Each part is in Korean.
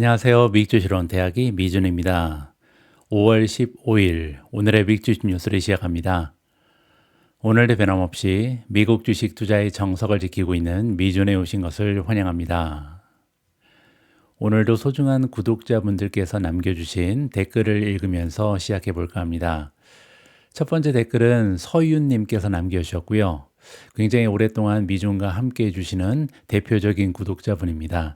안녕하세요. 미국주식론 대학이 미준입니다. 5월 15일 오늘의 미국주식 뉴스를 시작합니다. 오늘도 변함없이 미국 주식 투자의 정석을 지키고 있는 미준에 오신 것을 환영합니다. 오늘도 소중한 구독자분들께서 남겨주신 댓글을 읽으면서 시작해 볼까 합니다. 첫 번째 댓글은 서윤님께서 남겨주셨고요. 굉장히 오랫동안 미준과 함께 해주시는 대표적인 구독자분입니다.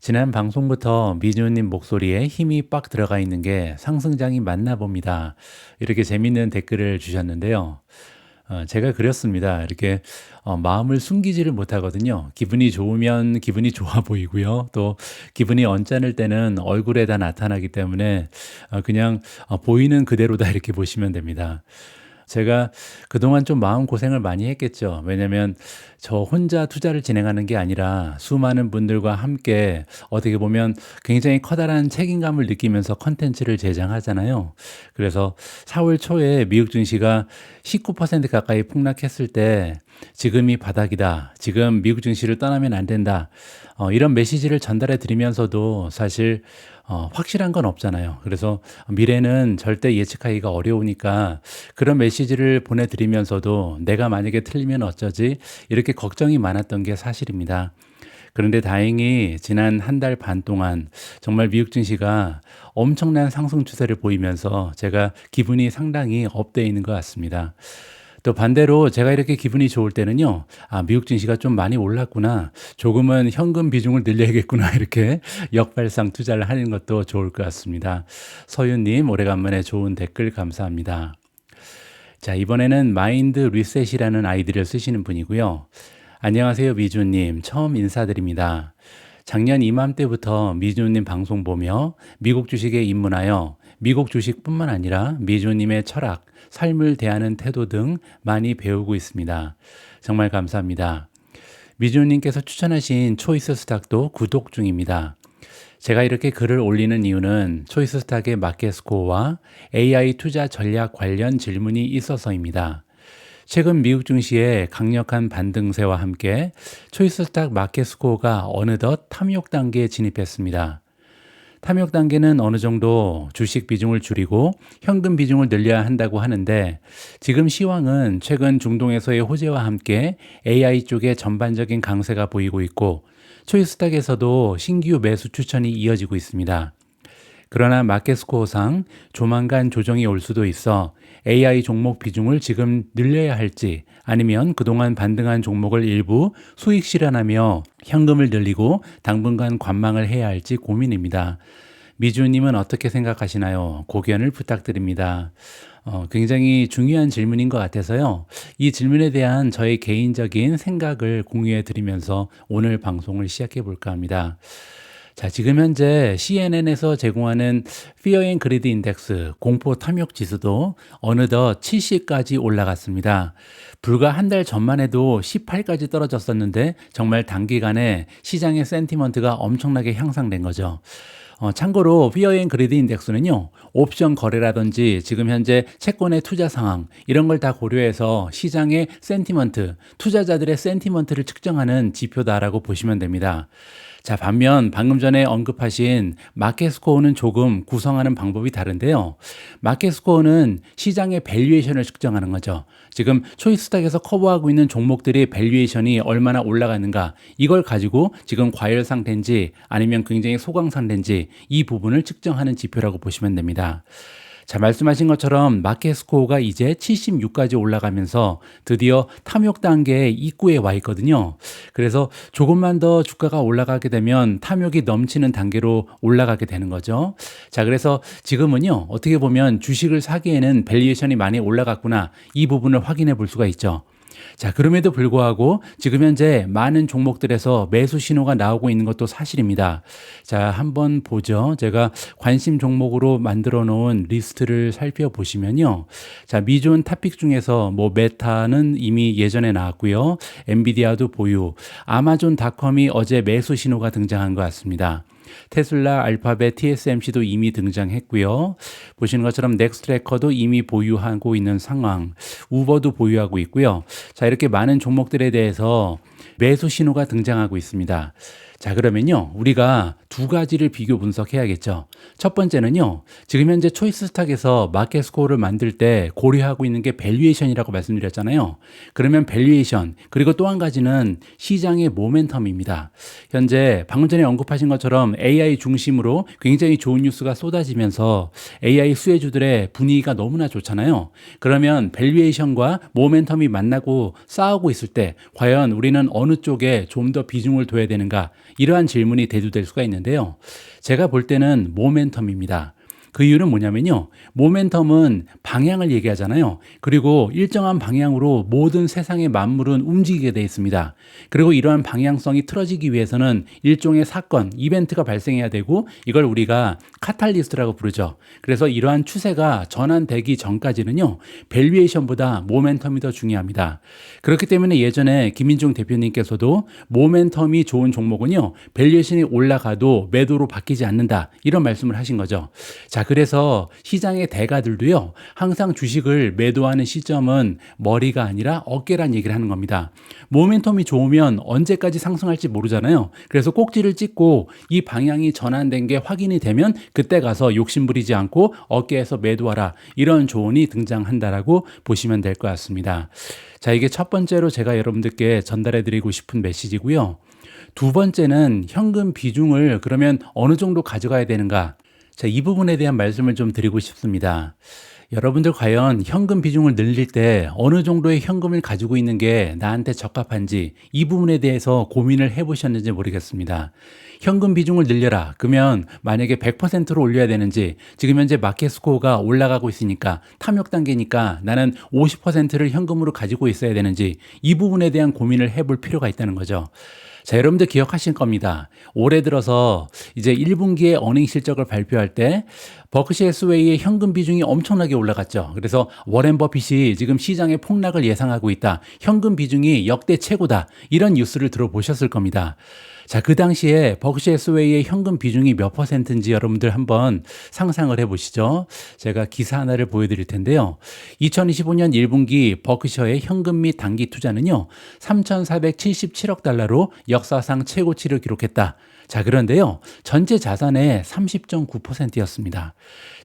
지난 방송부터 미주님 목소리에 힘이 빡 들어가 있는 게 상승장이 맞나 봅니다. 이렇게 재밌는 댓글을 주셨는데요. 제가 그렸습니다. 이렇게 마음을 숨기지를 못하거든요. 기분이 좋으면 기분이 좋아 보이고요. 또 기분이 언짢을 때는 얼굴에 다 나타나기 때문에 그냥 보이는 그대로다 이렇게 보시면 됩니다. 제가 그동안 좀 마음고생을 많이 했겠죠. 왜냐면 저 혼자 투자를 진행하는 게 아니라 수많은 분들과 함께 어떻게 보면 굉장히 커다란 책임감을 느끼면서 컨텐츠를 제작하잖아요. 그래서 4월 초에 미국 증시가 19% 가까이 폭락했을 때 지금이 바닥이다. 지금 미국 증시를 떠나면 안 된다. 이런 메시지를 전달해 드리면서도 사실 확실한 건 없잖아요. 그래서 미래는 절대 예측하기가 어려우니까 그런 메시지를 보내드리면서도 내가 만약에 틀리면 어쩌지? 이렇게 걱정이 많았던 게 사실입니다. 그런데 다행히 지난 한 달 반 동안 정말 미국 증시가 엄청난 상승 추세를 보이면서 제가 기분이 상당히 업되어 있는 것 같습니다. 또 반대로 제가 이렇게 기분이 좋을 때는요, 미국 증시가 좀 많이 올랐구나. 조금은 현금 비중을 늘려야겠구나. 이렇게 역발상 투자를 하는 것도 좋을 것 같습니다. 서윤님, 오래간만에 좋은 댓글 감사합니다. 자, 이번에는 마인드 리셋이라는 아이디를 쓰시는 분이고요. 안녕하세요, 미주님. 처음 인사드립니다. 작년 이맘때부터 미주님 방송 보며 미국 주식에 입문하여 미국 주식뿐만 아니라 미주님의 철학, 삶을 대하는 태도 등 많이 배우고 있습니다. 정말 감사합니다. 미주님께서 추천하신 초이스 스탁도 구독 중입니다. 제가 이렇게 글을 올리는 이유는 초이스 스탁의 마켓 스코어와 AI 투자 전략 관련 질문이 있어서입니다. 최근 미국 증시의 강력한 반등세와 함께 초이스 스탁 마켓 스코어가 어느덧 탐욕 단계에 진입했습니다. 탐욕 단계는 어느 정도 주식 비중을 줄이고 현금 비중을 늘려야 한다고 하는데 지금 시황은 최근 중동에서의 호재와 함께 AI 쪽에 전반적인 강세가 보이고 있고 초이스탁에서도 신규 매수 추천이 이어지고 있습니다. 그러나 마켓스코어상 조만간 조정이 올 수도 있어 AI 종목 비중을 지금 늘려야 할지 아니면 그동안 반등한 종목을 일부 수익 실현하며 현금을 늘리고 당분간 관망을 해야 할지 고민입니다. 미주님은 어떻게 생각하시나요? 고견을 부탁드립니다. 굉장히 중요한 질문인 것 같아서요. 이 질문에 대한 저의 개인적인 생각을 공유해 드리면서 오늘 방송을 시작해 볼까 합니다. 자, 지금 현재 CNN에서 제공하는 Fear and Greed Index 공포 탐욕 지수도 어느덧 70까지 올라갔습니다. 불과 한 달 전만 해도 18까지 떨어졌었는데 정말 단기간에 시장의 센티먼트가 엄청나게 향상된 거죠. 참고로 Fear and Greed Index는요, 옵션 거래라든지 지금 현재 채권의 투자 상황 이런 걸 다 고려해서 시장의 센티먼트, 투자자들의 센티먼트를 측정하는 지표다라고 보시면 됩니다. 자, 반면 방금 전에 언급하신 마켓 스코어는 조금 구성하는 방법이 다른데요. 마켓 스코어는 시장의 밸류에이션을 측정하는 거죠. 지금 초이스탁에서 커버하고 있는 종목들의 밸류에이션이 얼마나 올라가는가 이걸 가지고 지금 과열 상태인지 아니면 굉장히 소강 상태인지 이 부분을 측정하는 지표라고 보시면 됩니다. 자, 말씀하신 것처럼 마켓 스코어가 이제 76까지 올라가면서 드디어 탐욕 단계의 입구에 와 있거든요. 그래서 조금만 더 주가가 올라가게 되면 탐욕이 넘치는 단계로 올라가게 되는 거죠. 자, 그래서 지금은요, 어떻게 보면 주식을 사기에는 밸류에이션이 많이 올라갔구나. 이 부분을 확인해 볼 수가 있죠. 자, 그럼에도 불구하고 지금 현재 많은 종목들에서 매수 신호가 나오고 있는 것도 사실입니다. 자, 한번 보죠. 제가 관심 종목으로 만들어 놓은 리스트를 살펴보시면요. 자, 미존 탑픽 중에서 뭐 메타는 이미 예전에 나왔고요. 엔비디아도 보유. 아마존닷컴이 어제 매수 신호가 등장한 것 같습니다. 테슬라, 알파벳, TSMC도 이미 등장했고요. 보시는 것처럼 넥스트래커도 이미 보유하고 있는 상황, 우버도 보유하고 있고요. 자, 이렇게 많은 종목들에 대해서 매수 신호가 등장하고 있습니다. 자, 그러면요, 우리가 두 가지를 비교 분석해야겠죠. 첫 번째는요, 지금 현재 초이스 스탁에서 마켓 스코어를 만들 때 고려하고 있는 게 밸류에이션이라고 말씀드렸잖아요. 그러면 밸류에이션, 그리고 또 한 가지는 시장의 모멘텀입니다. 현재 방금 전에 언급하신 것처럼 AI 중심으로 굉장히 좋은 뉴스가 쏟아지면서 AI 수혜주들의 분위기가 너무나 좋잖아요. 그러면 밸류에이션과 모멘텀이 만나고 싸우고 있을 때 과연 우리는 어느 쪽에 좀 더 비중을 둬야 되는가? 이러한 질문이 대두될 수가 있는데요. 제가 볼 때는 모멘텀입니다. 그 이유는 뭐냐면요. 모멘텀은 방향을 얘기하잖아요. 그리고 일정한 방향으로 모든 세상의 만물은 움직이게 되어 있습니다. 그리고 이러한 방향성이 틀어지기 위해서는 일종의 사건, 이벤트가 발생해야 되고 이걸 우리가 카탈리스트라고 부르죠. 그래서 이러한 추세가 전환되기 전까지는요. 밸류에이션보다 모멘텀이 더 중요합니다. 그렇기 때문에 예전에 김민중 대표님께서도 모멘텀이 좋은 종목은요. 밸류에이션이 올라가도 매도로 바뀌지 않는다. 이런 말씀을 하신 거죠. 자, 그래서 시장의 대가들도요, 항상 주식을 매도하는 시점은 머리가 아니라 어깨란 얘기를 하는 겁니다. 모멘텀이 좋으면 언제까지 상승할지 모르잖아요. 그래서 꼭지를 찍고 이 방향이 전환된 게 확인이 되면 그때 가서 욕심부리지 않고 어깨에서 매도하라. 이런 조언이 등장한다라고 보시면 될 것 같습니다. 자, 이게 첫 번째로 제가 여러분들께 전달해 드리고 싶은 메시지고요. 두 번째는 현금 비중을 그러면 어느 정도 가져가야 되는가? 자, 이 부분에 대한 말씀을 좀 드리고 싶습니다. 여러분들 과연 현금 비중을 늘릴 때 어느 정도의 현금을 가지고 있는 게 나한테 적합한지 이 부분에 대해서 고민을 해보셨는지 모르겠습니다. 현금 비중을 늘려라. 그러면 만약에 100%로 올려야 되는지 지금 현재 마켓 스코어가 올라가고 있으니까 탐욕 단계니까 나는 50%를 현금으로 가지고 있어야 되는지 이 부분에 대한 고민을 해볼 필요가 있다는 거죠. 자, 여러분들 기억하실 겁니다. 올해 들어서 이제 1분기에 어닝 실적을 발표할 때 버크셔 해스웨이의 현금 비중이 엄청나게 올라갔죠. 그래서 워렌 버핏이 지금 시장의 폭락을 예상하고 있다. 현금 비중이 역대 최고다. 이런 뉴스를 들어보셨을 겁니다. 자, 그 당시에 버크셔 해스웨이의 현금 비중이 몇 %인지 여러분들 한번 상상을 해보시죠. 제가 기사 하나를 보여드릴 텐데요. 2025년 1분기 버크셔의 현금 및 단기 투자는요. 3,477억 달러로 역사상 최고치를 기록했다. 자, 그런데요. 전체 자산의 30.9%였습니다.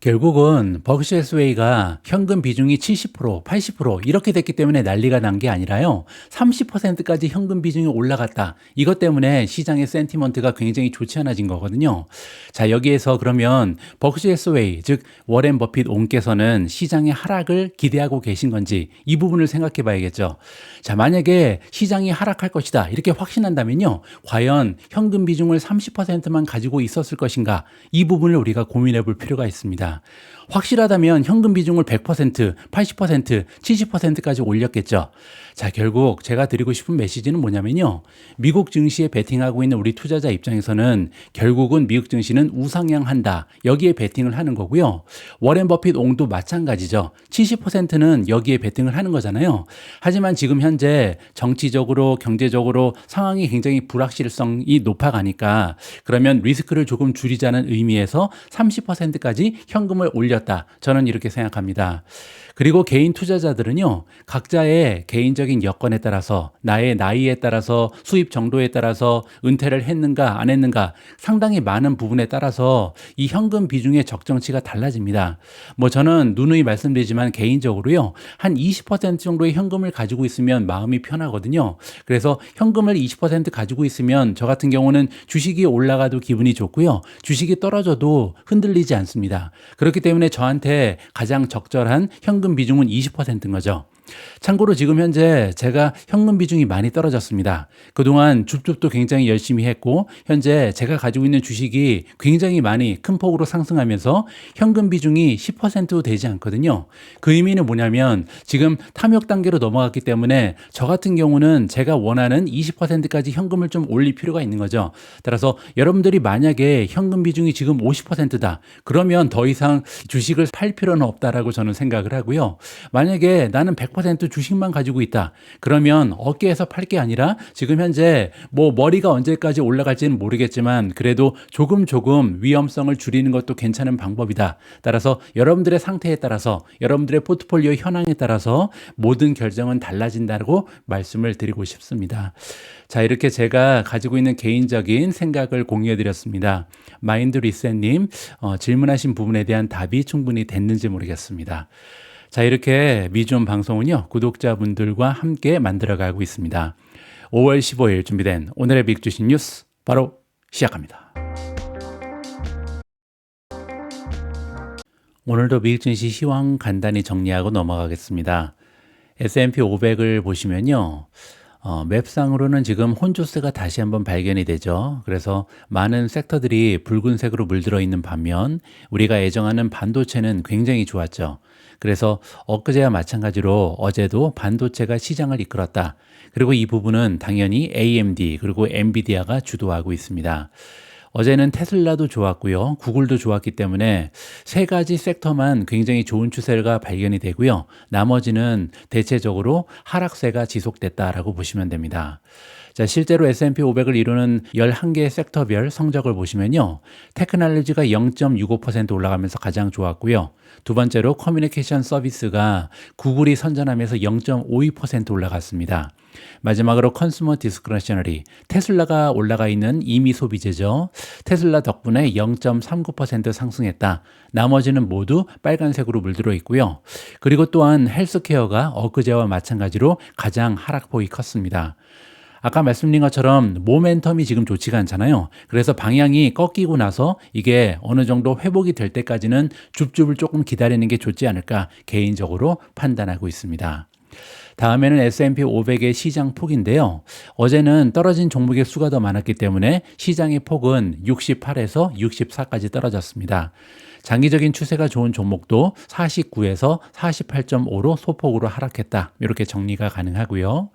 결국은 버크셔 해스웨이가 현금 비중이 70%, 80% 이렇게 됐기 때문에 난리가 난 게 아니라요. 30%까지 현금 비중이 올라갔다. 이것 때문에 시장의 센티먼트가 굉장히 좋지 않아진 거거든요. 자, 여기에서 그러면 버크셔 해스웨이, 즉 워렌 버핏 옹께서는 시장의 하락을 기대하고 계신 건지 이 부분을 생각해 봐야겠죠. 자, 만약에 시장이 하락할 것이다. 이렇게 확신한다면요. 과연 현금 비중을 30%만 가지고 있었을 것인가? 이 부분을 우리가 고민해 볼 필요가 있습니다. 확실하다면 현금 비중을 100%, 80%, 70%까지 올렸겠죠. 자, 결국 제가 드리고 싶은 메시지는 뭐냐면요. 미국 증시에 베팅하고 있는 우리 투자자 입장에서는 결국은 미국 증시는 우상향한다. 여기에 베팅을 하는 거고요. 워렌 버핏 옹도 마찬가지죠. 70%는 여기에 베팅을 하는 거잖아요. 하지만 지금 현재 정치적으로 경제적으로 상황이 굉장히 불확실성이 높아가니까 그러면 리스크를 조금 줄이자는 의미에서 30%까지 현금을 올렸다. 저는 이렇게 생각합니다. 그리고 개인 투자자들은요, 각자의 개인적인 여건에 따라서 나의 나이에 따라서 수입 정도에 따라서 은퇴를 했는가 안 했는가 상당히 많은 부분에 따라서 이 현금 비중의 적정치가 달라집니다. 뭐 저는 누누이 말씀드리지만 개인적으로요, 한 20% 정도의 현금을 가지고 있으면 마음이 편하거든요. 그래서 현금을 20% 가지고 있으면 저 같은 경우는 주식이 올라가도 기분이 좋고요. 주식이 떨어져도 흔들리지 않습니다. 그렇기 때문에 저한테 가장 적절한 현금 비중은 20%인 거죠. 참고로 지금 현재 제가 현금 비중이 많이 떨어졌습니다. 그동안 줍줍도 굉장히 열심히 했고 현재 제가 가지고 있는 주식이 굉장히 많이 큰 폭으로 상승하면서 현금 비중이 10%도 되지 않거든요. 그 의미는 뭐냐면 지금 탐욕 단계로 넘어갔기 때문에 저 같은 경우는 제가 원하는 20%까지 현금을 좀 올릴 필요가 있는 거죠. 따라서 여러분들이 만약에 현금 비중이 지금 50%다. 그러면 더 이상 주식을 팔 필요는 없다라고 저는 생각을 하고요. 만약에 나는 100% 100% 주식만 가지고 있다. 그러면 어깨에서 팔 게 아니라 지금 현재 뭐 머리가 언제까지 올라갈지는 모르겠지만 그래도 조금 위험성을 줄이는 것도 괜찮은 방법이다. 따라서 여러분들의 상태에 따라서 여러분들의 포트폴리오 현황에 따라서 모든 결정은 달라진다고 말씀을 드리고 싶습니다. 자, 이렇게 제가 가지고 있는 개인적인 생각을 공유해 드렸습니다. 마인드 리셋님, 질문하신 부분에 대한 답이 충분히 됐는지 모르겠습니다. 자, 이렇게 미주원 방송은요, 구독자분들과 함께 만들어가고 있습니다. 5월 15일 준비된 오늘의 빅 주식 뉴스 바로 시작합니다. 오늘도 미국 증시 시황 간단히 정리하고 넘어가겠습니다. S&P 500을 보시면요. 맵상으로는 지금 혼조세가 다시 한번 발견이 되죠. 그래서 많은 섹터들이 붉은색으로 물들어 있는 반면 우리가 애정하는 반도체는 굉장히 좋았죠. 그래서 엊그제와 마찬가지로 어제도 반도체가 시장을 이끌었다. 그리고 이 부분은 당연히 AMD 그리고 엔비디아가 주도하고 있습니다. 어제는 테슬라도 좋았고요. 구글도 좋았기 때문에 세 가지 섹터만 굉장히 좋은 추세가 발견이 되고요. 나머지는 대체적으로 하락세가 지속됐다라고 보시면 됩니다. 자, 실제로 S&P 500을 이루는 11개 섹터별 성적을 보시면요. 테크놀로지가 0.65% 올라가면서 가장 좋았고요. 두 번째로 커뮤니케이션 서비스가 구글이 선전하면서 0.52% 올라갔습니다. 마지막으로 컨슈머 디스크레셔너리, 테슬라가 올라가 있는 임의 소비재죠. 테슬라 덕분에 0.39% 상승했다. 나머지는 모두 빨간색으로 물들어 있고요. 그리고 또한 헬스케어가 엊그제와 마찬가지로 가장 하락폭이 컸습니다. 아까 말씀드린 것처럼 모멘텀이 지금 좋지가 않잖아요. 그래서 방향이 꺾이고 나서 이게 어느 정도 회복이 될 때까지는 줍줍을 조금 기다리는 게 좋지 않을까 개인적으로 판단하고 있습니다. 다음에는 S&P 500의 시장 폭인데요. 어제는 떨어진 종목의 수가 더 많았기 때문에 시장의 폭은 68에서 64까지 떨어졌습니다. 장기적인 추세가 좋은 종목도 49에서 48.5로 소폭으로 하락했다. 이렇게 정리가 가능하고요.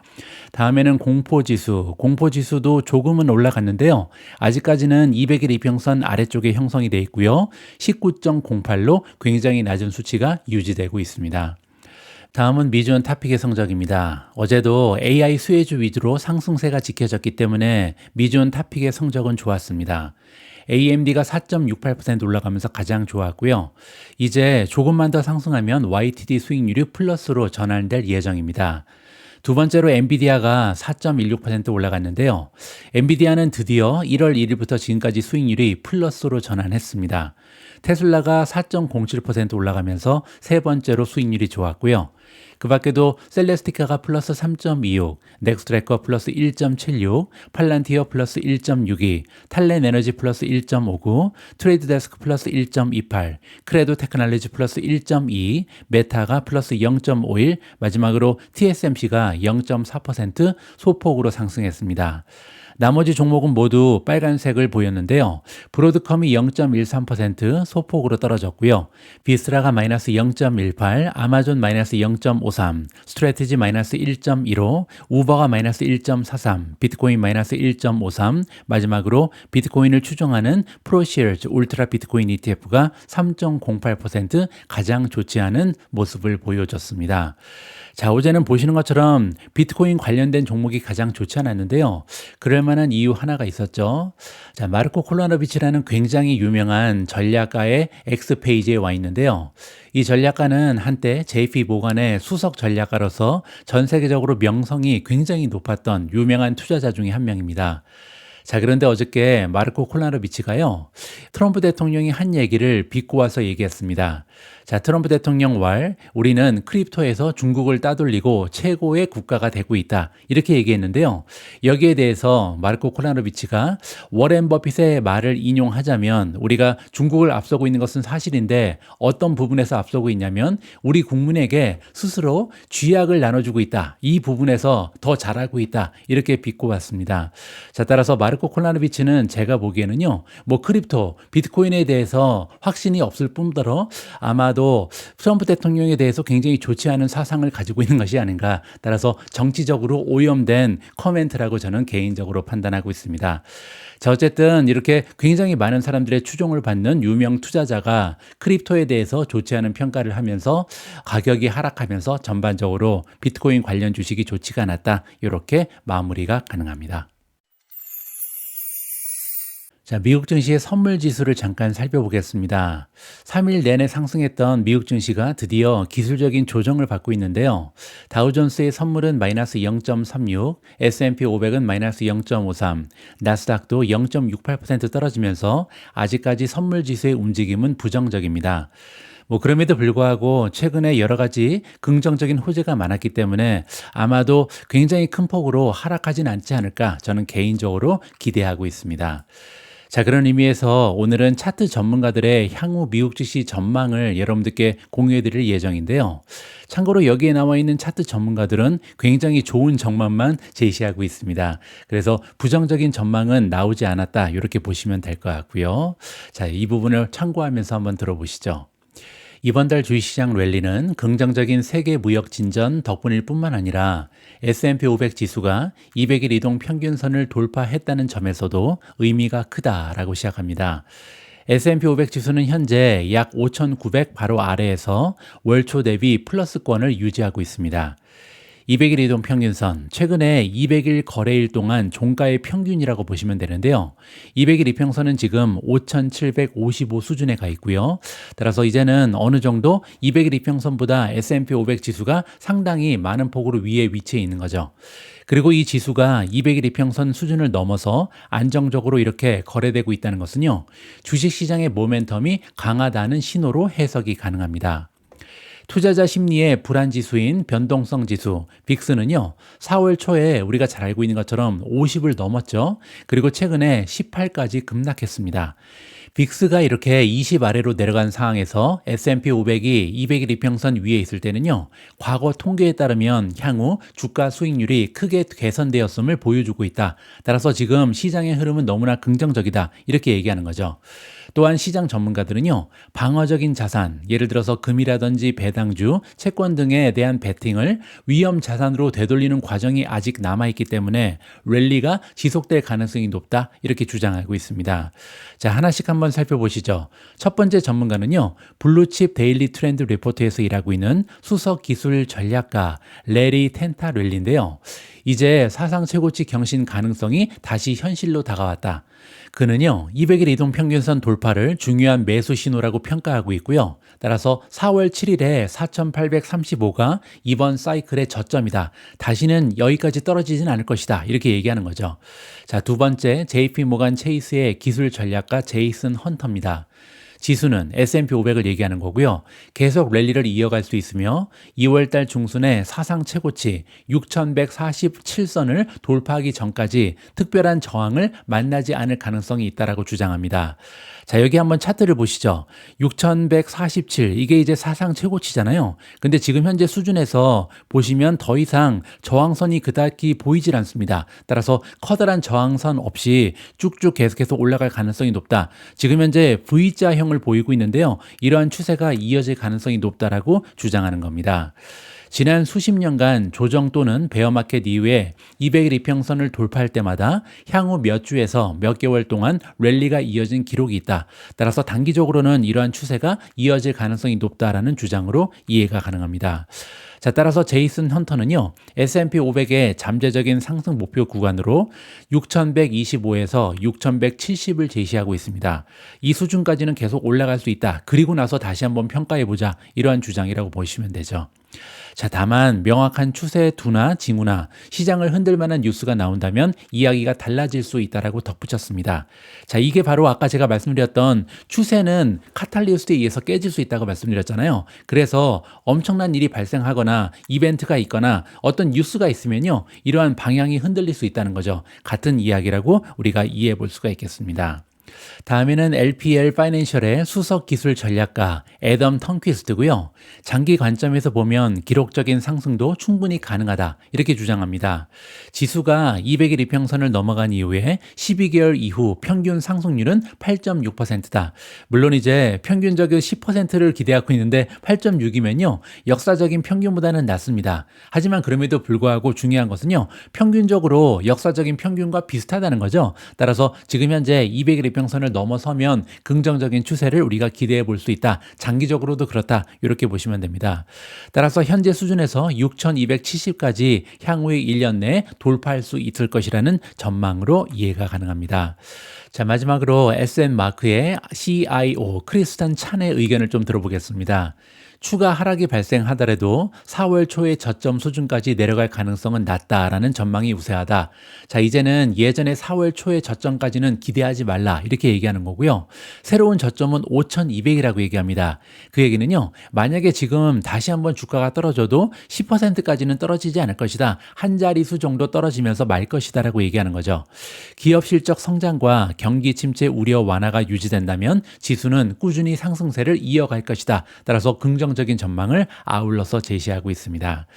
다음에는 공포지수. 공포지수도 조금은 올라갔는데요. 아직까지는 200일 이평선 아래쪽에 형성이 되어 있고요. 19.08로 굉장히 낮은 수치가 유지되고 있습니다. 다음은 미주원 탑픽의 성적입니다. 어제도 AI 수혜주 위주로 상승세가 지켜졌기 때문에 미주원 탑픽의 성적은 좋았습니다. AMD가 4.68% 올라가면서 가장 좋았고요. 이제 조금만 더 상승하면 YTD 수익률이 플러스로 전환될 예정입니다. 두 번째로 엔비디아가 4.16% 올라갔는데요. 엔비디아는 드디어 1월 1일부터 지금까지 수익률이 플러스로 전환했습니다. 테슬라가 4.07% 올라가면서 세 번째로 수익률이 좋았고요. 그 밖에도 셀레스티카가 플러스 3.26, 넥스트래커 플러스 1.76, 팔란티어 플러스 1.62, 탈렌 에너지 플러스 1.59, 트레이드데스크 플러스 1.28, 크레도 테크놀로지 플러스 1.2, 메타가 플러스 0.51, 마지막으로 TSMC가 0.4% 소폭으로 상승했습니다. 나머지 종목은 모두 빨간색을 보였는데요. 브로드컴이 0.13% 소폭으로 떨어졌고요. 비스라가 마이너스 0.18, 아마존 마이너스 0.53, 스트래티지 마이너스 1.15, 우버가 마이너스 1.43, 비트코인 마이너스 1.53, 마지막으로 비트코인을 추종하는 프로시얼즈 울트라 비트코인 ETF가 3.08% 가장 좋지 않은 모습을 보여줬습니다. 자, 어제는 보시는 것처럼 비트코인 관련된 종목이 가장 좋지 않았는데요. 그럴 만한 이유 하나가 있었죠. 자, 마르코 콜라노비치라는 굉장히 유명한 전략가의 X페이지에 와 있는데요. 이 전략가는 한때 JP 모간의 수석 전략가로서 전 세계적으로 명성이 굉장히 높았던 유명한 투자자 중에 한 명입니다. 자, 그런데 어저께 마르코 콜라노비치가요, 트럼프 대통령이 한 얘기를 빚고 와서 얘기했습니다. 자, 트럼프 대통령 말, 우리는 크립토에서 중국을 따돌리고 최고의 국가가 되고 있다. 이렇게 얘기했는데요. 여기에 대해서 마르코 콜라노비치가 워렌 버핏의 말을 인용하자면 우리가 중국을 앞서고 있는 것은 사실인데 어떤 부분에서 앞서고 있냐면 우리 국민에게 스스로 쥐약을 나눠주고 있다. 이 부분에서 더 잘하고 있다. 이렇게 빚고 왔습니다. 자, 따라서 마르코 콜라노비치는 제가 보기에는요, 뭐 크립토, 비트코인에 대해서 확신이 없을 뿐더러 아마도 아마도 트럼프 대통령에 대해서 굉장히 좋지 않은 사상을 가지고 있는 것이 아닌가. 따라서 정치적으로 오염된 코멘트라고 저는 개인적으로 판단하고 있습니다. 자, 어쨌든 이렇게 굉장히 많은 사람들의 추종을 받는 유명 투자자가 크립토에 대해서 좋지 않은 평가를 하면서 가격이 하락하면서 전반적으로 비트코인 관련 주식이 좋지가 않았다. 이렇게 마무리가 가능합니다. 자, 미국 증시의 선물 지수를 잠깐 살펴보겠습니다. 3일 내내 상승했던 미국 증시가 드디어 기술적인 조정을 받고 있는데요. 다우존스의 선물은 마이너스 0.36, S&P 500은 마이너스 0.53, 나스닥도 0.68% 떨어지면서 아직까지 선물 지수의 움직임은 부정적입니다. 그럼에도 불구하고 최근에 여러 가지 긍정적인 호재가 많았기 때문에 아마도 굉장히 큰 폭으로 하락하진 않지 않을까 저는 개인적으로 기대하고 있습니다. 자, 그런 의미에서 오늘은 차트 전문가들의 향후 미국 증시 전망을 여러분들께 공유해 드릴 예정인데요. 참고로 여기에 나와 있는 차트 전문가들은 굉장히 좋은 전망만 제시하고 있습니다. 그래서 부정적인 전망은 나오지 않았다. 이렇게 보시면 될 것 같고요. 자, 이 부분을 참고하면서 한번 들어보시죠. 이번 달 주식시장 랠리는 긍정적인 세계 무역 진전 덕분일 뿐만 아니라 S&P 500 지수가 200일 이동 평균선을 돌파했다는 점에서도 의미가 크다라고 시작합니다. S&P 500 지수는 현재 약 5,900 바로 아래에서 월초 대비 플러스권을 유지하고 있습니다. 200일 이동 평균선, 최근에 200일 거래일 동안 종가의 평균이라고 보시면 되는데요. 200일 이평선은 지금 5,755 수준에 가 있고요. 따라서 이제는 어느 정도 200일 이평선보다 S&P 500 지수가 상당히 많은 폭으로 위에 위치해 있는 거죠. 그리고 이 지수가 200일 이평선 수준을 넘어서 안정적으로 이렇게 거래되고 있다는 것은요. 주식시장의 모멘텀이 강하다는 신호로 해석이 가능합니다. 투자자 심리의 불안 지수인 변동성 지수, 빅스는요, 4월 초에 우리가 잘 알고 있는 것처럼 50을 넘었죠. 그리고 최근에 18까지 급락했습니다. 빅스가 이렇게 20 아래로 내려간 상황에서 S&P 500이 200일 이평선 위에 있을 때는요, 과거 통계에 따르면 향후 주가 수익률이 크게 개선되었음을 보여주고 있다. 따라서 지금 시장의 흐름은 너무나 긍정적이다. 이렇게 얘기하는 거죠. 또한 시장 전문가들은요, 방어적인 자산, 예를 들어서 금이라든지 배당주, 채권 등에 대한 베팅을 위험 자산으로 되돌리는 과정이 아직 남아있기 때문에 랠리가 지속될 가능성이 높다. 이렇게 주장하고 있습니다. 자, 하나씩 한번 살펴보시죠. 첫 번째 전문가는요, 블루칩 데일리 트렌드 리포트에서 일하고 있는 수석 기술 전략가 레리 텐타렐리인데요. 이제 사상 최고치 경신 가능성이 다시 현실로 다가왔다. 그는요, 200일 이동 평균선 돌파를 중요한 매수 신호라고 평가하고 있고요. 따라서 4월 7일에 4,835가 이번 사이클의 저점이다. 다시는 여기까지 떨어지진 않을 것이다. 이렇게 얘기하는 거죠. 자, 두 번째, JP 모간 체이스의 기술 전략가 제이슨 헌터입니다. 지수는 S&P 500을 얘기하는 거고요. 계속 랠리를 이어갈 수 있으며 2월달 중순에 사상 최고치 6,147선을 돌파하기 전까지 특별한 저항을 만나지 않을 가능성이 있다라고 주장합니다. 자, 여기 한번 차트를 보시죠. 6,147, 이게 이제 사상 최고치잖아요. 근데 지금 현재 수준에서 보시면 더 이상 저항선이 그다지 보이질 않습니다. 따라서 커다란 저항선 없이 쭉쭉 계속해서 올라갈 가능성이 높다. 지금 현재 V자형을 보이고 있는데요. 이러한 추세가 이어질 가능성이 높다라고 주장하는 겁니다. 지난 수십 년간 조정 또는 베어마켓 이후에 200일 이평선을 돌파할 때마다 향후 몇 주에서 몇 개월 동안 랠리가 이어진 기록이 있다. 따라서 단기적으로는 이러한 추세가 이어질 가능성이 높다라는 주장으로 이해가 가능합니다. 자, 따라서 제이슨 헌터는요, S&P 500의 잠재적인 상승 목표 구간으로 6,125에서 6,170을 제시하고 있습니다. 이 수준까지는 계속 올라갈 수 있다. 그리고 나서 다시 한번 평가해보자. 이러한 주장이라고 보시면 되죠. 자, 다만 명확한 추세 둔화, 징후나 시장을 흔들 만한 뉴스가 나온다면 이야기가 달라질 수 있다라고 덧붙였습니다. 자, 이게 바로 아까 제가 말씀드렸던 추세는 카탈리스트에 의해서 깨질 수 있다고 말씀드렸잖아요. 그래서 엄청난 일이 발생하거나 이벤트가 있거나 어떤 뉴스가 있으면요, 이러한 방향이 흔들릴 수 있다는 거죠. 같은 이야기라고 우리가 이해해 볼 수가 있겠습니다. 다음에는 LPL 파이낸셜의 수석 기술 전략가 애덤 턴퀴스트고요. 장기 관점에서 보면 기록적인 상승도 충분히 가능하다 이렇게 주장합니다. 지수가 200일 이평선을 넘어간 이후에 12개월 이후 평균 상승률은 8.6%다. 물론 이제 평균적인 10%를 기대하고 있는데 8.6이면요. 역사적인 평균보다는 낮습니다. 하지만 그럼에도 불구하고 중요한 것은요. 평균적으로 역사적인 평균과 비슷하다는 거죠. 따라서 지금 현재 200일 이평선을 넘어서면 긍정적인 추세를 우리가 기대해 볼 수 있다. 장기적으로도 그렇다. 이렇게 보시면 됩니다. 따라서 현재 수준에서 6,270까지 향후의 1년 내에 돌파할 수 있을 것이라는 전망으로 이해가 가능합니다. 자, 마지막으로 SN마크의 CIO 크리스탄 찬의 의견을 좀 들어보겠습니다. 추가 하락이 발생하더라도 4월 초의 저점 수준까지 내려갈 가능성은 낮다라는 전망이 우세하다. 자, 이제는 예전에 4월 초의 저점까지는 기대하지 말라 이렇게 얘기하는 거고요. 새로운 저점은 5,200이라고 얘기합니다. 그 얘기는요. 만약에 지금 다시 한번 주가가 떨어져도 10%까지는 떨어지지 않을 것이다. 한 자릿수 정도 떨어지면서 말 것이다라고 얘기하는 거죠. 기업 실적 성장과 경기 침체 우려 완화가 유지된다면 지수는 꾸준히 상승세를 이어갈 것이다. 따라서 긍정적인 전망을 아울러서 제시하고 있습니다.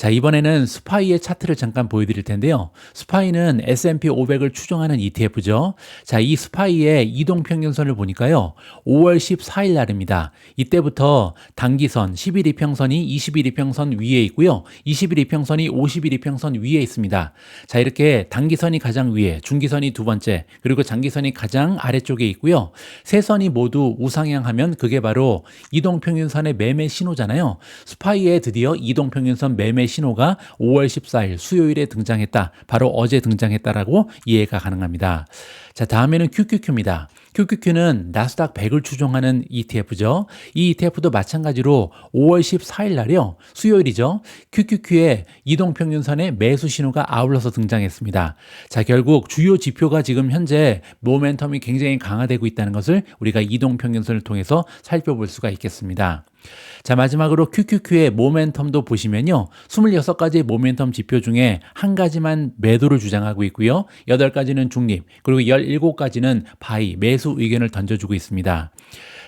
자, 이번에는 스파이의 차트를 잠깐 보여드릴 텐데요. 스파이는 S&P 500을 추종하는 ETF죠. 자, 이 스파이의 이동평균선을 보니까요. 5월 14일 날입니다. 이때부터 단기선 10일 이평선이 20일 이평선 위에 있고요. 20일 이평선이 50일 이평선 위에 있습니다. 자, 이렇게 단기선이 가장 위에, 중기선이 두 번째, 그리고 장기선이 가장 아래쪽에 있고요. 세 선이 모두 우상향하면 그게 바로 이동평균선의 매매 신호잖아요. 스파이에 드디어 이동평균선 매매 신호가 5월 14일 수요일에 등장했다. 바로 어제 등장했다라고 이해가 가능합니다. 자, 다음에는 QQQ입니다. QQQ는 나스닥 100을 추종하는 ETF죠. 이 ETF도 마찬가지로 5월 14일 날이요. 수요일이죠. QQQ의 이동평균선의 매수 신호가 아울러서 등장했습니다. 자, 결국 주요 지표가 지금 현재 모멘텀이 굉장히 강화되고 있다는 것을 우리가 이동평균선을 통해서 살펴볼 수가 있겠습니다. 자, 마지막으로 QQQ의 모멘텀도 보시면요. 26가지의 모멘텀 지표 중에 한 가지만 매도를 주장하고 있고요. 8가지는 중립, 그리고 17가지는 바이, 매수 의견을 던져주고 있습니다.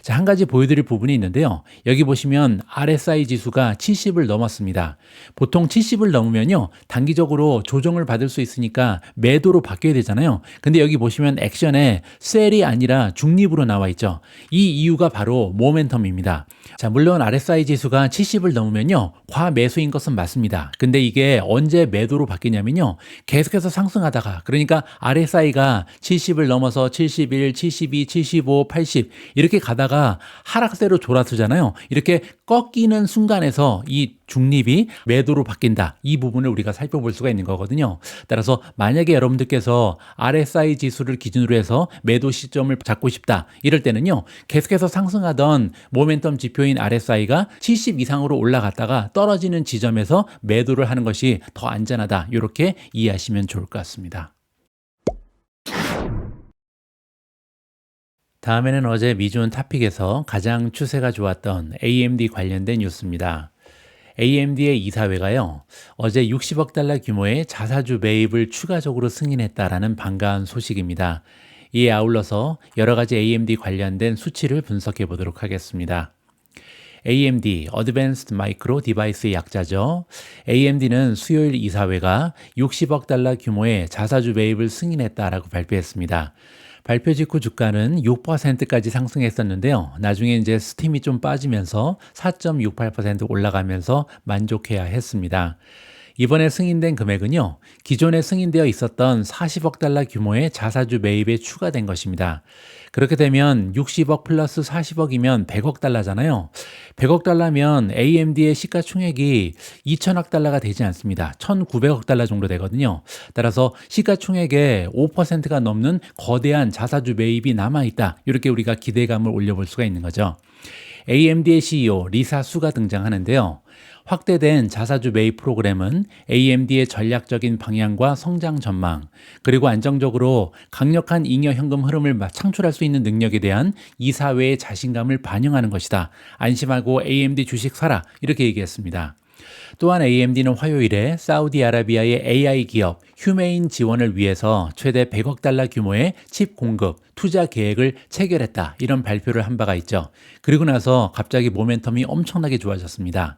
자, 한 가지 보여드릴 부분이 있는데요. 여기 보시면 RSI 지수가 70을 넘었습니다. 보통 70을 넘으면요. 단기적으로 조정을 받을 수 있으니까 매도로 바뀌어야 되잖아요. 근데 여기 보시면 액션에 셀이 아니라 중립으로 나와 있죠. 이 이유가 바로 모멘텀입니다. 자, 물론 RSI 지수가 70을 넘으면요. 과매수인 것은 맞습니다. 근데 이게 언제 매도로 바뀌냐면요. 계속해서 상승하다가, 그러니까 RSI가 70을 넘어서 71, 72, 75, 80 이렇게 가다가 하락세로 돌아서잖아요. 이렇게 꺾이는 순간에서 이 중립이 매도로 바뀐다. 이 부분을 우리가 살펴볼 수가 있는 거거든요. 따라서 만약에 여러분들께서 RSI 지수를 기준으로 해서 매도 시점을 잡고 싶다. 이럴 때는요. 계속해서 상승하던 모멘텀 지표인 RSI가 70 이상으로 올라갔다가 떨어지는 지점에서 매도를 하는 것이 더 안전하다. 이렇게 이해하시면 좋을 것 같습니다. 다음에는 어제 미주온 탑픽에서 가장 추세가 좋았던 AMD 관련된 뉴스입니다. AMD의 이사회가요, 어제 60억 달러 규모의 자사주 매입을 추가적으로 승인했다라는 반가운 소식입니다. 이에 아울러서 여러 가지 AMD 관련된 수치를 분석해 보도록 하겠습니다. AMD, Advanced Micro Device의 약자죠. AMD는 수요일 이사회가 60억 달러 규모의 자사주 매입을 승인했다라고 발표했습니다. 발표 직후 주가는 6%까지 상승했었는데요. 나중에 이제 스팀이 좀 빠지면서 4.68% 올라가면서 만족해야 했습니다. 이번에 승인된 금액은요, 기존에 승인되어 있었던 40억 달러 규모의 자사주 매입에 추가된 것입니다. 그렇게 되면 60억 플러스 40억이면 100억 달러잖아요. 100억 달러면 AMD의 시가총액이 2천억 달러가 되지 않습니다. 1,900억 달러 정도 되거든요. 따라서 시가총액의 5%가 넘는 거대한 자사주 매입이 남아있다. 이렇게 우리가 기대감을 올려볼 수가 있는 거죠. AMD의 CEO 리사 수가 등장하는데요. 확대된 자사주 매입 프로그램은 AMD의 전략적인 방향과 성장 전망, 그리고 안정적으로 강력한 잉여 현금 흐름을 창출할 수 있는 능력에 대한 이사회의 자신감을 반영하는 것이다. 안심하고 AMD 주식 사라. 이렇게 얘기했습니다. 또한 AMD는 화요일에 사우디아라비아의 AI 기업 휴메인 지원을 위해서 최대 100억 달러 규모의 칩 공급, 투자 계획을 체결했다. 이런 발표를 한 바가 있죠. 그리고 나서 갑자기 모멘텀이 엄청나게 좋아졌습니다.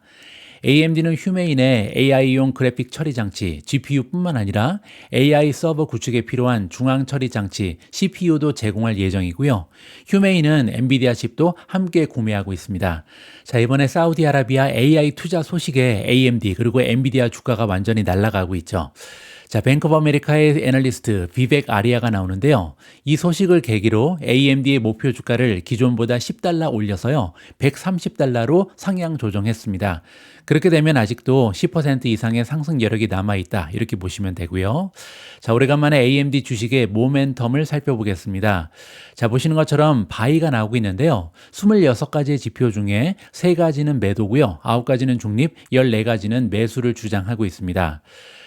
AMD는 휴메인의 AI용 그래픽 처리 장치, GPU뿐만 아니라 AI 서버 구축에 필요한 중앙 처리 장치, CPU도 제공할 예정이고요. 휴메인은 엔비디아 칩도 함께 구매하고 있습니다. 자, 이번에 사우디아라비아 AI 투자 소식에 AMD 그리고 엔비디아 주가가 완전히 날아가고 있죠. 자, 뱅크 오브 아메리카의 애널리스트 비벡 아리아가 나오는데요. 이 소식을 계기로 AMD의 목표 주가를 기존보다 10달러 올려서요. 130달러로 상향 조정했습니다. 그렇게 되면 아직도 10% 이상의 상승 여력이 남아있다. 이렇게 보시면 되고요. 자, 오래간만에 AMD 주식의 모멘텀을 살펴보겠습니다. 자, 보시는 것처럼 바이가 나오고 있는데요. 26가지의 지표 중에 3가지는 매도고요. 9가지는 중립, 14가지는 매수를 주장하고 있습니다.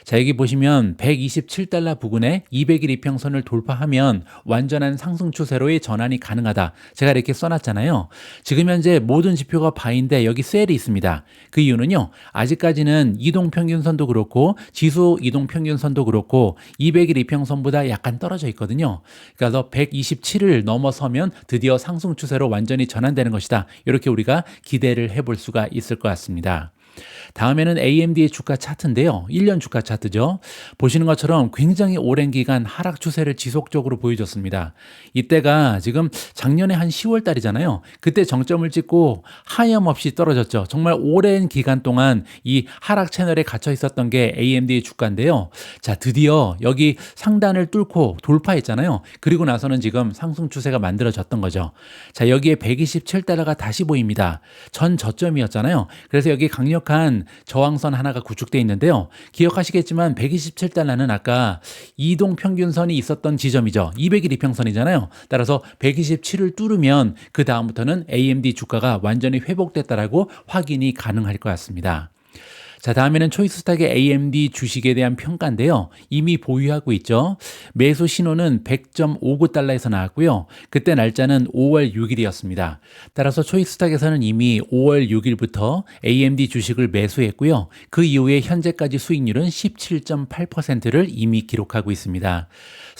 자, 여기 보시면 127달러 부근에 200일 이평선을 돌파하면 완전한 상승 추세로의 전환이 가능하다. 제가 이렇게 써놨잖아요. 지금 현재 모든 지표가 바인데 여기 셀이 있습니다. 그 이유는요. 아직까지는 이동평균선도 그렇고 지수 이동평균선도 그렇고 200일 이평선보다 약간 떨어져 있거든요. 그래서 127을 넘어서면 드디어 상승 추세로 완전히 전환되는 것이다. 이렇게 우리가 기대를 해볼 수가 있을 것 같습니다. 다음에는 AMD의 주가 차트인데요. 1년 주가 차트죠. 보시는 것처럼 굉장히 오랜 기간 하락 추세를 지속적으로 보여줬습니다. 이때가 지금 작년에 한 10월 달이잖아요. 그때 정점을 찍고 하염없이 떨어졌죠. 정말 오랜 기간 동안 이 하락 채널에 갇혀 있었던 게 AMD의 주가인데요. 자, 드디어 여기 상단을 뚫고 돌파했잖아요. 그리고 나서는 지금 상승 추세가 만들어졌던 거죠. 자, 여기에 127달러가 다시 보입니다. 전 저점이었잖아요. 그래서 여기 강력한 저항선 하나가 구축되어 있는데요. 기억하시겠지만 127달러는 아까 이동평균선이 있었던 지점이죠. 200일 이평선이잖아요. 따라서 127을 뚫으면 그 다음부터는 AMD 주가가 완전히 회복됐다라고 확인이 가능할 것 같습니다. 자, 다음에는 초이스탁의 AMD 주식에 대한 평가인데요. 이미 보유하고 있죠. 매수 신호는 100.59달러에서 나왔고요. 그때 날짜는 5월 6일이었습니다. 따라서 초이스탁에서는 이미 5월 6일부터 AMD 주식을 매수했고요. 그 이후에 현재까지 수익률은 17.8%를 이미 기록하고 있습니다.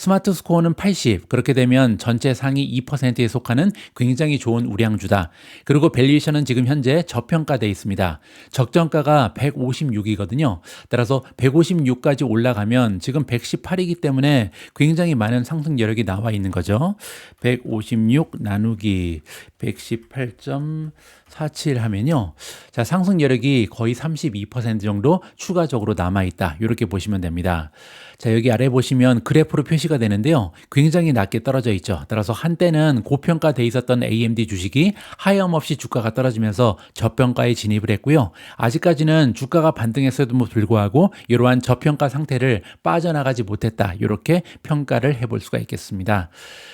스마트 스코어는 80, 그렇게 되면 전체 상위 2%에 속하는 굉장히 좋은 우량주다. 그리고 밸류에이션은 지금 현재 저평가되어 있습니다. 적정가가 156이거든요. 따라서 156까지 올라가면 지금 118이기 때문에 굉장히 많은 상승 여력이 나와 있는 거죠. 156 나누기 118.47 하면요. 자, 상승 여력이 거의 32% 정도 추가적으로 남아 있다. 이렇게 보시면 됩니다. 자, 여기 아래 보시면 그래프로 표시가 되는데요. 굉장히 낮게 떨어져 있죠. 따라서 한때는 고평가돼 있었던 AMD 주식이 하염없이 주가가 떨어지면서 저평가에 진입을 했고요. 아직까지는 주가가 반등했어도 불구하고 이러한 저평가 상태를 빠져나가지 못했다. 이렇게 평가를 해볼 수가 있겠습니다.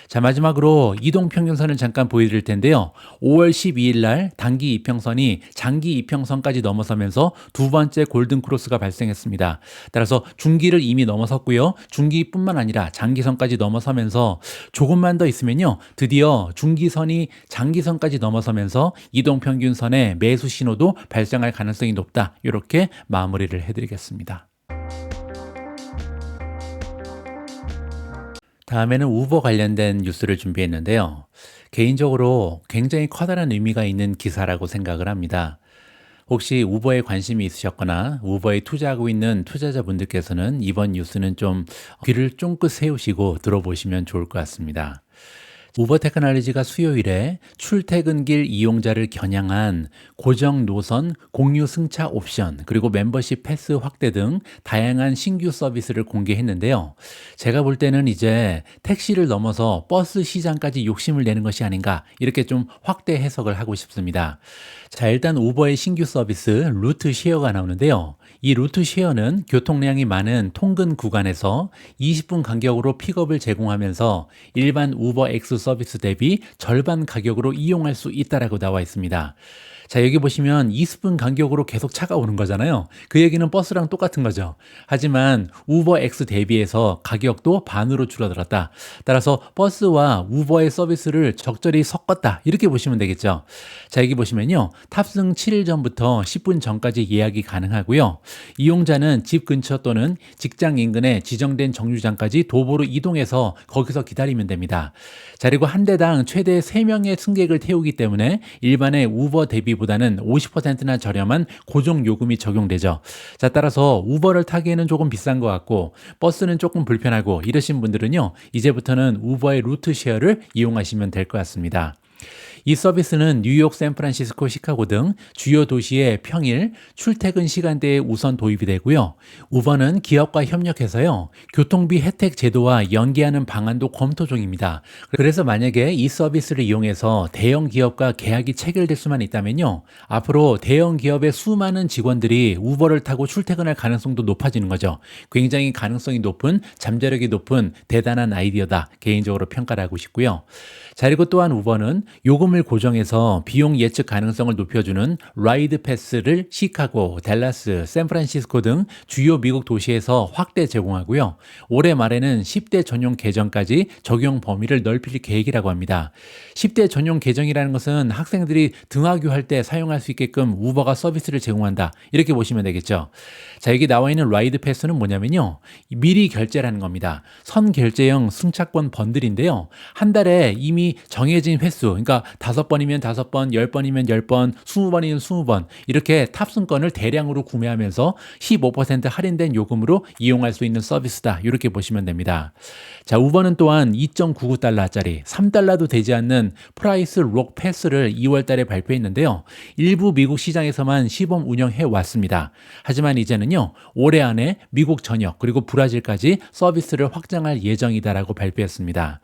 자, 마지막으로 이동평균선을 잠깐 보여드릴 텐데요. 5월 12일 날 단기 이평선이 장기 이평선까지 넘어서면서 두 번째 골든크로스가 발생했습니다. 따라서 중기를 이미 넘어섰고요. 중기뿐만 아니라 장기선까지 넘어서면서 조금만 더 있으면요. 드디어 중기선이 장기선까지 넘어서면서 이동평균선의 매수 신호도 발생할 가능성이 높다. 이렇게 마무리를 해드리겠습니다. 다음에는 우버 관련된 뉴스를 준비했는데요. 개인적으로 굉장히 커다란 의미가 있는 기사라고 생각을 합니다. 혹시 우버에 관심이 있으셨거나 우버에 투자하고 있는 투자자분들께서는 이번 뉴스는 좀 귀를 쫑긋 세우시고 들어보시면 좋을 것 같습니다. 우버 테크놀로지가 수요일에 출퇴근길 이용자를 겨냥한 고정 노선 공유 승차 옵션 그리고 멤버십 패스 확대 등 다양한 신규 서비스를 공개했는데요. 제가 볼 때는 이제 택시를 넘어서 버스 시장까지 욕심을 내는 것이 아닌가 이렇게 좀 확대 해석을 하고 싶습니다. 자, 일단 우버의 신규 서비스 루트 쉐어가 나오는데요. 이 루트 쉐어는 교통량이 많은 통근 구간에서 20분 간격으로 픽업을 제공하면서 일반 우버 X 서비스 대비 절반 가격으로 이용할 수 있다라고 나와 있습니다. 자, 여기 보시면 20분 간격으로 계속 차가 오는 거잖아요. 그 얘기는 버스랑 똑같은 거죠. 하지만 우버 X 대비해서 가격도 반으로 줄어들었다. 따라서 버스와 우버의 서비스를 적절히 섞었다. 이렇게 보시면 되겠죠. 자, 여기 보시면요. 탑승 7일 전부터 10분 전까지 예약이 가능하고요. 이용자는 집 근처 또는 직장 인근에 지정된 정류장까지 도보로 이동해서 거기서 기다리면 됩니다. 자, 그리고 한 대당 최대 3명의 승객을 태우기 때문에 일반의 우버 대비보다는 50%나 저렴한 고정 요금이 적용되죠. 자, 따라서 우버를 타기에는 조금 비싼 것 같고 버스는 조금 불편하고 이러신 분들은요, 이제부터는 우버의 루트 쉐어를 이용하시면 될 것 같습니다. 이 서비스는 뉴욕, 샌프란시스코, 시카고 등 주요 도시의 평일 출퇴근 시간대에 우선 도입이 되고요. 우버는 기업과 협력해서요, 교통비 혜택 제도와 연계하는 방안도 검토 중입니다. 그래서 만약에 이 서비스를 이용해서 대형 기업과 계약이 체결될 수만 있다면요, 앞으로 대형 기업의 수많은 직원들이 우버를 타고 출퇴근할 가능성도 높아지는 거죠. 굉장히 가능성이 높은, 잠재력이 높은 대단한 아이디어다, 개인적으로 평가를 하고 싶고요. 자, 그리고 또한 우버는 요금을 고정해서 비용 예측 가능성을 높여주는 라이드 패스를 시카고, 댈러스, 샌프란시스코 등 주요 미국 도시에서 확대 제공하고요. 올해 말에는 10대 전용 계정까지 적용 범위를 넓힐 계획이라고 합니다. 10대 전용 계정이라는 것은 학생들이 등하교할 때 사용할 수 있게끔 우버가 서비스를 제공한다. 이렇게 보시면 되겠죠. 자, 여기 나와 있는 라이드 패스는 뭐냐면요, 미리 결제라는 겁니다. 선결제형 승차권 번들인데요. 한 달에 이미 정해진 횟수, 그러니까 5번이면 5번, 10번이면 10번, 20번이면 20번 이렇게 탑승권을 대량으로 구매하면서 15% 할인된 요금으로 이용할 수 있는 서비스다. 이렇게 보시면 됩니다. 자, 우버는 또한 2.99달러짜리 3달러도 되지 않는 프라이스 록 패스를 2월 달에 발표했는데요. 일부 미국 시장에서만 시범 운영해 왔습니다. 하지만 이제는요, 올해 안에 미국 전역 그리고 브라질까지 서비스를 확장할 예정이다라고 발표했습니다.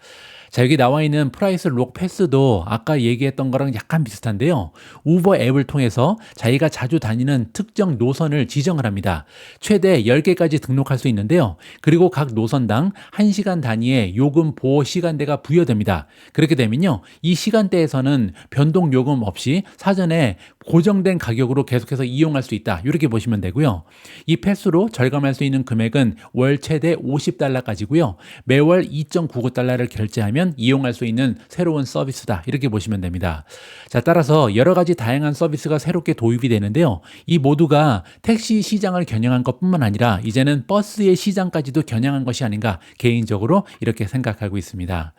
자, 여기 나와 있는 프라이스 록 패스도 아까 얘기했던 거랑 약간 비슷한데요. 우버 앱을 통해서 자기가 자주 다니는 특정 노선을 지정을 합니다. 최대 10개까지 등록할 수 있는데요. 그리고 각 노선당 1시간 단위의 요금 보호 시간대가 부여됩니다. 그렇게 되면요, 이 시간대에서는 변동 요금 없이 사전에 고정된 가격으로 계속해서 이용할 수 있다. 이렇게 보시면 되고요. 이 패스로 절감할 수 있는 금액은 월 최대 $50까지고요. 매월 2.99달러를 결제하면 이용할 수 있는 새로운 서비스다. 이렇게 보시면 됩니다. 자, 따라서 여러 가지 다양한 서비스가 새롭게 도입이 되는데요. 이 모두가 택시 시장을 겨냥한 것뿐만 아니라 이제는 버스의 시장까지도 겨냥한 것이 아닌가, 개인적으로 이렇게 생각하고 있습니다.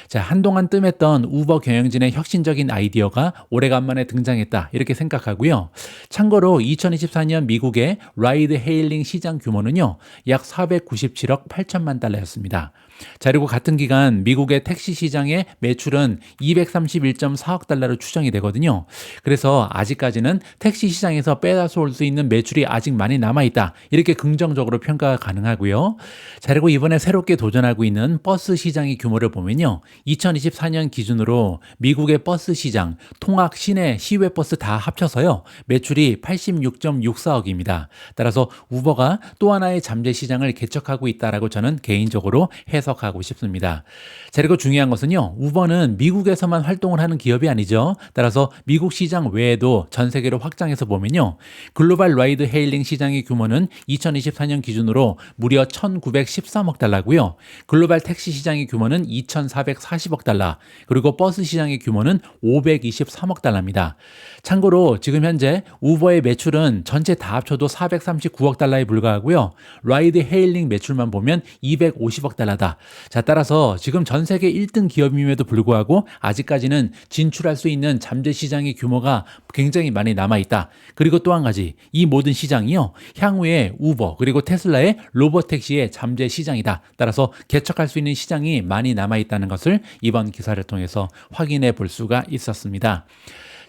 자, 한동안 뜸했던 우버 경영진의 혁신적인 아이디어가 오래간만에 등장했다. 이렇게 생각하고요. 참고로 2024년 미국의 라이드 헤일링 시장 규모는요, 약 497억 8천만 달러였습니다. 자, 그리고 같은 기간 미국의 택시 시장의 매출은 231.4억 달러로 추정이 되거든요. 그래서 아직까지는 택시 시장에서 빼앗아올 수 있는 매출이 아직 많이 남아있다. 이렇게 긍정적으로 평가가 가능하고요. 자, 그리고 이번에 새롭게 도전하고 있는 버스 시장의 규모를 보면요, 2024년 기준으로 미국의 버스 시장, 통학, 시내, 시외버스 다 합쳐서요, 매출이 86.64억입니다. 따라서 우버가 또 하나의 잠재 시장을 개척하고 있다라고 저는 개인적으로 해석하고 싶습니다. 자, 그리고 중요한 것은요, 우버는 미국에서만 활동을 하는 기업이 아니죠. 따라서 미국 시장 외에도 전 세계로 확장해서 보면요, 글로벌 라이드 헤일링 시장의 규모는 2024년 기준으로 무려 1913억 달러고요. 글로벌 택시 시장의 규모는 2440억 달러, 그리고 버스 시장의 규모는 523억 달러입니다. 참고로 지금 현재 우버의 매출은 전체 다 합쳐도 439억 달러에 불과하고요. 라이드 헤일링 매출만 보면 250억 달러다. 자, 따라서 지금 전 세계 1등 기업임에도 불구하고 아직까지는 진출할 수 있는 잠재 시장의 규모가 굉장히 많이 남아있다. 그리고 또 한 가지, 이 모든 시장이요, 향후에 우버 그리고 테슬라의 로봇택시의 잠재 시장이다. 따라서 개척할 수 있는 시장이 많이 남아있다는 것을 이번 기사를 통해서 확인해 볼 수가 있었습니다.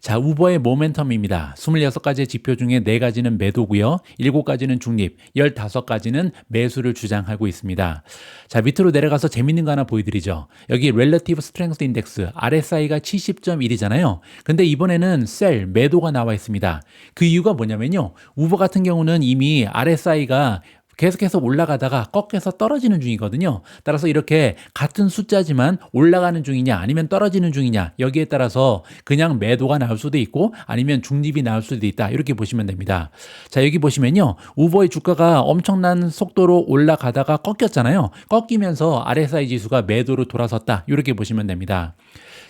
자, 우버의 모멘텀입니다. 26가지의 지표 중에 4가지는 매도고요. 7가지는 중립, 15가지는 매수를 주장하고 있습니다. 자, 밑으로 내려가서 재밌는 거 하나 보여드리죠. 여기 Relative Strength Index, RSI가 70.1이잖아요. 근데 이번에는 셀, 매도가 나와 있습니다. 그 이유가 뭐냐면요, 우버 같은 경우는 이미 RSI가 계속해서 올라가다가 꺾여서 떨어지는 중이거든요. 따라서 이렇게 같은 숫자지만 올라가는 중이냐 아니면 떨어지는 중이냐 여기에 따라서 그냥 매도가 나올 수도 있고 아니면 중립이 나올 수도 있다. 이렇게 보시면 됩니다. 자, 여기 보시면요. 우버의 주가가 엄청난 속도로 올라가다가 꺾였잖아요. 꺾이면서 RSI 지수가 매도로 돌아섰다. 이렇게 보시면 됩니다.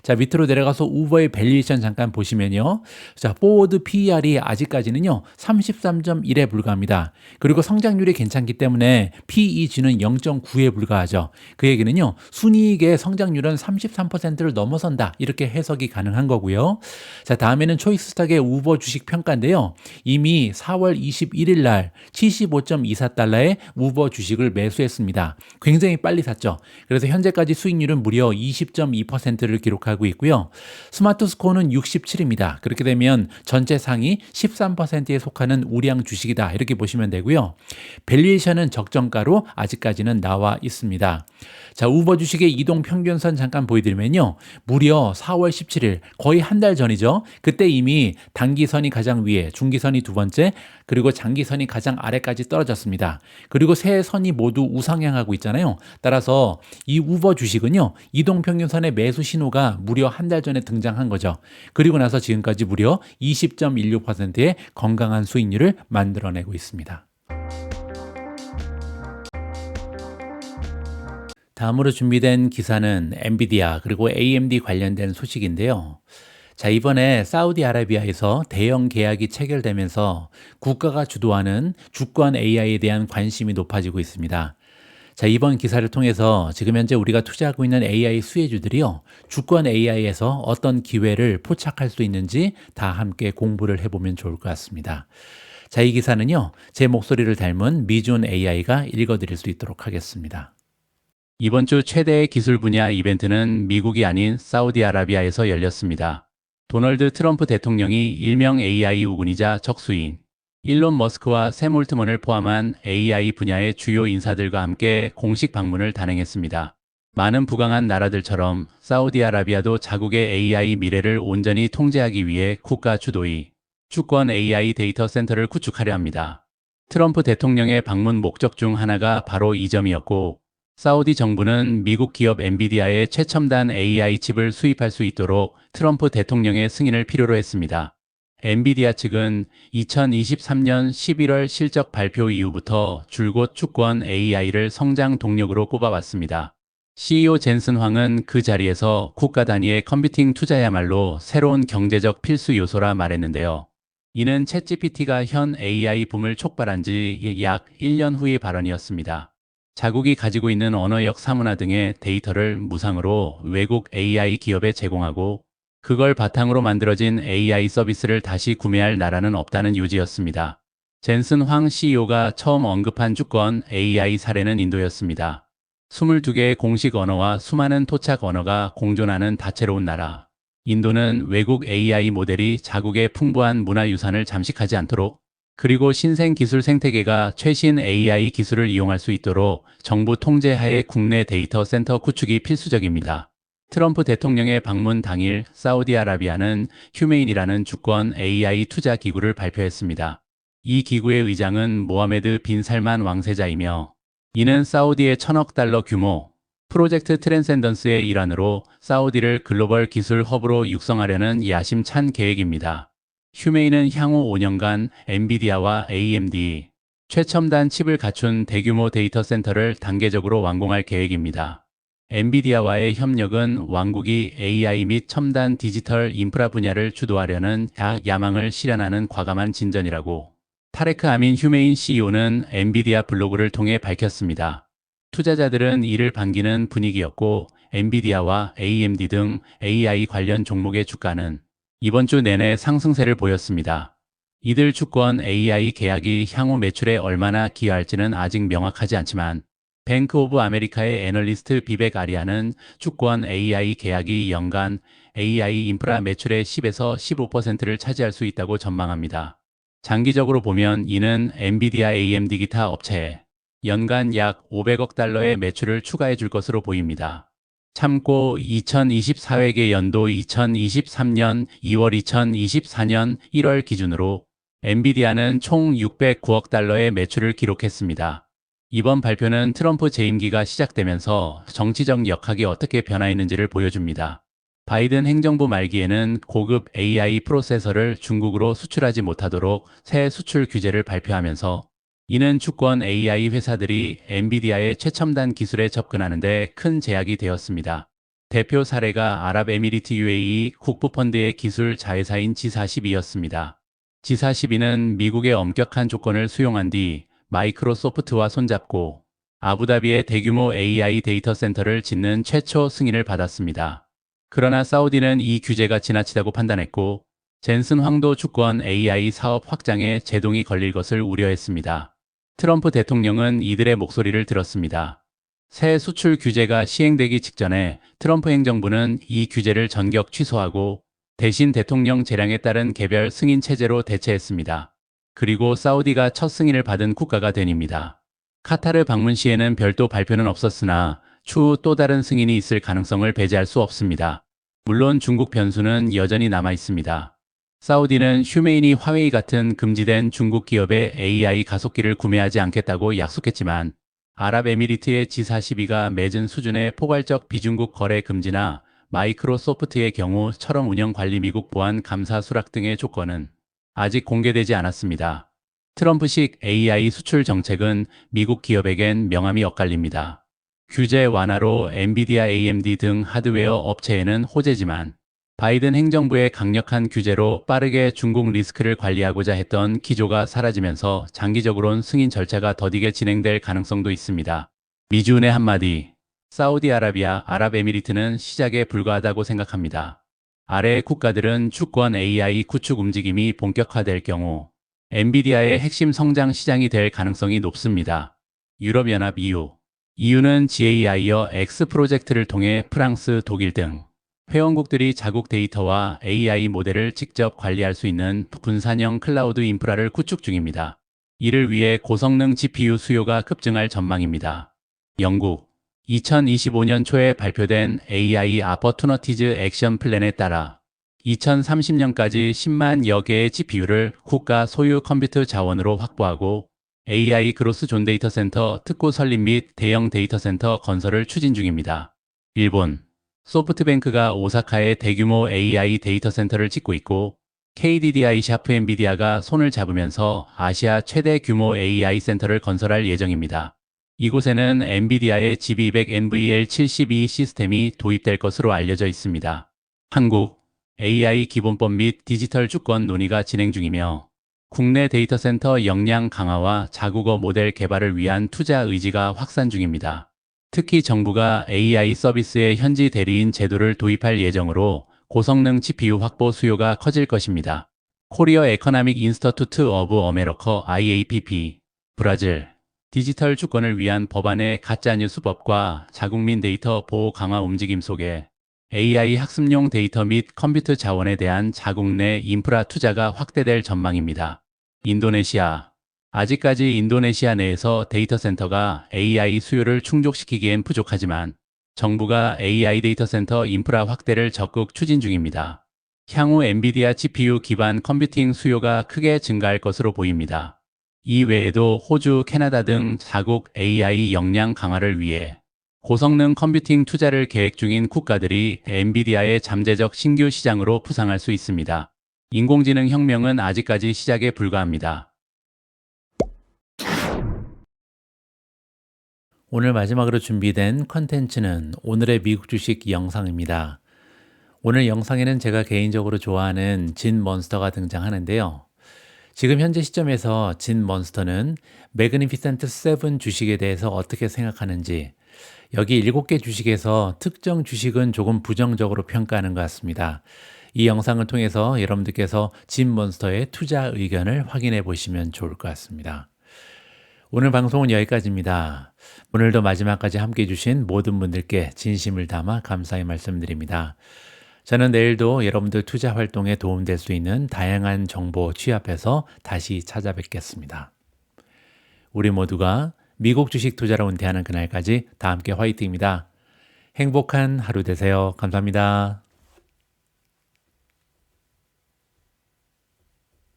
자, 밑으로 내려가서 우버의 밸류에이션 잠깐 보시면요. 자, 포워드 PER이 아직까지는요, 33.1에 불과합니다. 그리고 성장률이 괜찮기 때문에 PEG는 0.9에 불과하죠. 그 얘기는요, 순이익의 성장률은 33%를 넘어선다. 이렇게 해석이 가능한 거고요. 자, 다음에는 초이스탁의 우버 주식 평가인데요. 이미 4월 21일 날 75.24달러에 우버 주식을 매수했습니다. 굉장히 빨리 샀죠. 그래서 현재까지 수익률은 무려 20.2%를 기록하고 있고요. 스마트 스코어는 67입니다. 그렇게 되면 전체 상위 13%에 속하는 우량 주식이다. 이렇게 보시면 되고요. 밸류에이션은 적정가로 아직까지는 나와 있습니다. 자, 우버 주식의 이동 평균선 잠깐 보여드리면요. 무려 4월 17일, 거의 한 달 전이죠. 그때 이미 단기선이 가장 위에, 중기선이 두 번째, 그리고 장기선이 가장 아래까지 떨어졌습니다. 그리고 세 선이 모두 우상향하고 있잖아요. 따라서 이 우버 주식은요, 이동 평균선의 매수 신호가 무려 한 달 전에 등장한 거죠. 그리고 나서 지금까지 무려 20.16%의 건강한 수익률을 만들어내고 있습니다. 다음으로 준비된 기사는 엔비디아 그리고 AMD 관련된 소식인데요. 자, 이번에 사우디아라비아에서 대형 계약이 체결되면서 국가가 주도하는 주권 AI에 대한 관심이 높아지고 있습니다. 자, 이번 기사를 통해서 지금 현재 우리가 투자하고 있는 AI 수혜주들이요, 주권 AI에서 어떤 기회를 포착할 수 있는지 다 함께 공부를 해보면 좋을 것 같습니다. 자, 이 기사는요, 제 목소리를 닮은 미준 AI가 읽어드릴 수 있도록 하겠습니다. 이번 주 최대의 기술 분야 이벤트는 미국이 아닌 사우디아라비아에서 열렸습니다. 도널드 트럼프 대통령이 일명 AI 우군이자 적수인 일론 머스크와 샘 올트먼을 포함한 AI 분야의 주요 인사들과 함께 공식 방문을 단행했습니다. 많은 부강한 나라들처럼 사우디아라비아도 자국의 AI 미래를 온전히 통제하기 위해 국가 주도의 주권 AI 데이터 센터를 구축하려 합니다. 트럼프 대통령의 방문 목적 중 하나가 바로 이 점이었고, 사우디 정부는 미국 기업 엔비디아의 최첨단 AI 칩을 수입할 수 있도록 트럼프 대통령의 승인을 필요로 했습니다. 엔비디아 측은 2023년 11월 실적 발표 이후부터 줄곧 주권 AI를 성장 동력으로 꼽아왔습니다. CEO 젠슨 황은 그 자리에서 국가 단위의 컴퓨팅 투자야말로 새로운 경제적 필수 요소라 말했는데요. 이는 챗GPT가 현 AI 붐을 촉발한 지 약 1년 후의 발언이었습니다. 자국이 가지고 있는 언어역 사문화 등의 데이터를 무상으로 외국 AI 기업에 제공하고 그걸 바탕으로 만들어진 AI 서비스를 다시 구매할 나라는 없다는 요지였습니다. 젠슨 황 CEO가 처음 언급한 주권 AI 사례는 인도였습니다. 22개의 공식 언어와 수많은 토착 언어가 공존하는 다채로운 나라. 인도는 외국 AI 모델이 자국의 풍부한 문화유산을 잠식하지 않도록, 그리고 신생 기술 생태계가 최신 AI 기술을 이용할 수 있도록 정부 통제하에 국내 데이터 센터 구축이 필수적입니다. 트럼프 대통령의 방문 당일 사우디아라비아는 휴메인이라는 주권 AI 투자 기구를 발표했습니다. 이 기구의 의장은 모하메드 빈 살만 왕세자이며, 이는 사우디의 1,000억 달러 규모 프로젝트 트랜센던스의 일환으로 사우디를 글로벌 기술 허브로 육성하려는 야심찬 계획입니다. 휴메인은 향후 5년간 엔비디아와 AMD, 최첨단 칩을 갖춘 대규모 데이터 센터를 단계적으로 완공할 계획입니다. 엔비디아와의 협력은 왕국이 AI 및 첨단 디지털 인프라 분야를 주도하려는 야망을 실현하는 과감한 진전이라고 타레크 아민 휴메인 CEO는 엔비디아 블로그를 통해 밝혔습니다. 투자자들은 이를 반기는 분위기였고, 엔비디아와 AMD 등 AI 관련 종목의 주가는 이번 주 내내 상승세를 보였습니다. 이들 주권 AI 계약이 향후 매출에 얼마나 기여할지는 아직 명확하지 않지만, 뱅크 오브 아메리카의 애널리스트 비백 아리아는 주권 AI 계약이 연간 AI 인프라 매출의 10에서 15%를 차지할 수 있다고 전망합니다. 장기적으로 보면 이는 엔비디아 AMD 기타 업체에 연간 약 500억 달러의 매출을 추가해 줄 것으로 보입니다. 참고 2024회계 연도 2023년 2월 2024년 1월 기준으로 엔비디아는 총 609억 달러의 매출을 기록했습니다. 이번 발표는 트럼프 재임기가 시작되면서 정치적 역학이 어떻게 변화했는지를 보여줍니다. 바이든 행정부 말기에는 고급 AI 프로세서를 중국으로 수출하지 못하도록 새 수출 규제를 발표하면서 이는 주권 AI 회사들이 엔비디아의 최첨단 기술에 접근하는데 큰 제약이 되었습니다. 대표 사례가 아랍에미리트 UAE 국부펀드의 기술 자회사인 G42였습니다. G42는 미국의 엄격한 조건을 수용한 뒤 마이크로소프트와 손잡고 아부다비의 대규모 AI 데이터 센터를 짓는 최초 승인을 받았습니다. 그러나 사우디는 이 규제가 지나치다고 판단했고 젠슨 황도 주권 AI 사업 확장에 제동이 걸릴 것을 우려했습니다. 트럼프 대통령은 이들의 목소리를 들었습니다. 새 수출 규제가 시행되기 직전에 트럼프 행정부는 이 규제를 전격 취소하고 대신 대통령 재량에 따른 개별 승인 체제로 대체했습니다. 그리고 사우디가 첫 승인을 받은 국가가 됩니다. 카타르 방문 시에는 별도 발표는 없었으나 추후 또 다른 승인이 있을 가능성을 배제할 수 없습니다. 물론 중국 변수는 여전히 남아 있습니다. 사우디는 휴메이니 화웨이 같은 금지된 중국 기업의 AI 가속기를 구매하지 않겠다고 약속했지만 아랍에미리트의 G42가 맺은 수준의 포괄적 비중국 거래 금지나 마이크로소프트의 경우처럼 운영 관리 미국 보안 감사 수락 등의 조건은 아직 공개되지 않았습니다. 트럼프식 AI 수출 정책은 미국 기업에겐 명암이 엇갈립니다. 규제 완화로 엔비디아, AMD 등 하드웨어 업체에는 호재지만 바이든 행정부의 강력한 규제로 빠르게 중국 리스크를 관리하고자 했던 기조가 사라지면서 장기적으론 승인 절차가 더디게 진행될 가능성도 있습니다. 미주은의 한마디, 사우디아라비아, 아랍에미리트는 시작에 불과하다고 생각합니다. 아래의 국가들은 주권 AI 구축 움직임이 본격화될 경우 엔비디아의 핵심 성장 시장이 될 가능성이 높습니다. 유럽연합 EU는 GAI어 X 프로젝트를 통해 프랑스, 독일 등 회원국들이 자국 데이터와 AI 모델을 직접 관리할 수 있는 분산형 클라우드 인프라를 구축 중입니다. 이를 위해 고성능 GPU 수요가 급증할 전망입니다. 영국 2025년 초에 발표된 AI Opportunities Action Plan에 따라 2030년까지 10만여 개의 GPU를 국가 소유 컴퓨터 자원으로 확보하고 AI 그로스 존 데이터 센터 특구 설립 및 대형 데이터 센터 건설을 추진 중입니다. 일본 소프트뱅크가 오사카에 대규모 AI 데이터 센터를 짓고 있고 KDDI 샤프 엔비디아가 손을 잡으면서 아시아 최대 규모 AI 센터를 건설할 예정입니다. 이곳에는 엔비디아의 GB200 NVL72 시스템이 도입될 것으로 알려져 있습니다. 한국 AI 기본법 및 디지털 주권 논의가 진행 중이며 국내 데이터 센터 역량 강화와 자국어 모델 개발을 위한 투자 의지가 확산 중입니다. 특히 정부가 AI 서비스의 현지 대리인 제도를 도입할 예정으로 고성능 GPU 확보 수요가 커질 것입니다. 코리어 에커나믹 인스터투트 오브 어메리커 IAPP, 브라질, 디지털 주권을 위한 법안의 가짜뉴스법과 자국민 데이터 보호 강화 움직임 속에 AI 학습용 데이터 및 컴퓨터 자원에 대한 자국 내 인프라 투자가 확대될 전망입니다. 인도네시아 아직까지 인도네시아 내에서 데이터 센터가 AI 수요를 충족시키기엔 부족하지만 정부가 AI 데이터 센터 인프라 확대를 적극 추진 중입니다. 향후 엔비디아 GPU 기반 컴퓨팅 수요가 크게 증가할 것으로 보입니다. 이 외에도 호주, 캐나다 등 자국 AI 역량 강화를 위해 고성능 컴퓨팅 투자를 계획 중인 국가들이 엔비디아의 잠재적 신규 시장으로 부상할 수 있습니다. 인공지능 혁명은 아직까지 시작에 불과합니다. 오늘 마지막으로 준비된 컨텐츠는 오늘의 미국 주식 영상입니다. 오늘 영상에는 제가 개인적으로 좋아하는 진 몬스터가 등장하는데요. 지금 현재 시점에서 진 몬스터는 매그니피센트 7 주식에 대해서 어떻게 생각하는지, 여기 7개 주식에서 특정 주식은 조금 부정적으로 평가하는 것 같습니다. 이 영상을 통해서 여러분들께서 진 몬스터의 투자 의견을 확인해 보시면 좋을 것 같습니다. 오늘 방송은 여기까지입니다. 오늘도 마지막까지 함께 해주신 모든 분들께 진심을 담아 감사의 말씀드립니다. 저는 내일도 여러분들 투자 활동에 도움될 수 있는 다양한 정보 취합해서 다시 찾아뵙겠습니다. 우리 모두가 미국 주식 투자로 은퇴하는 그날까지 다 함께 화이팅입니다. 행복한 하루 되세요. 감사합니다.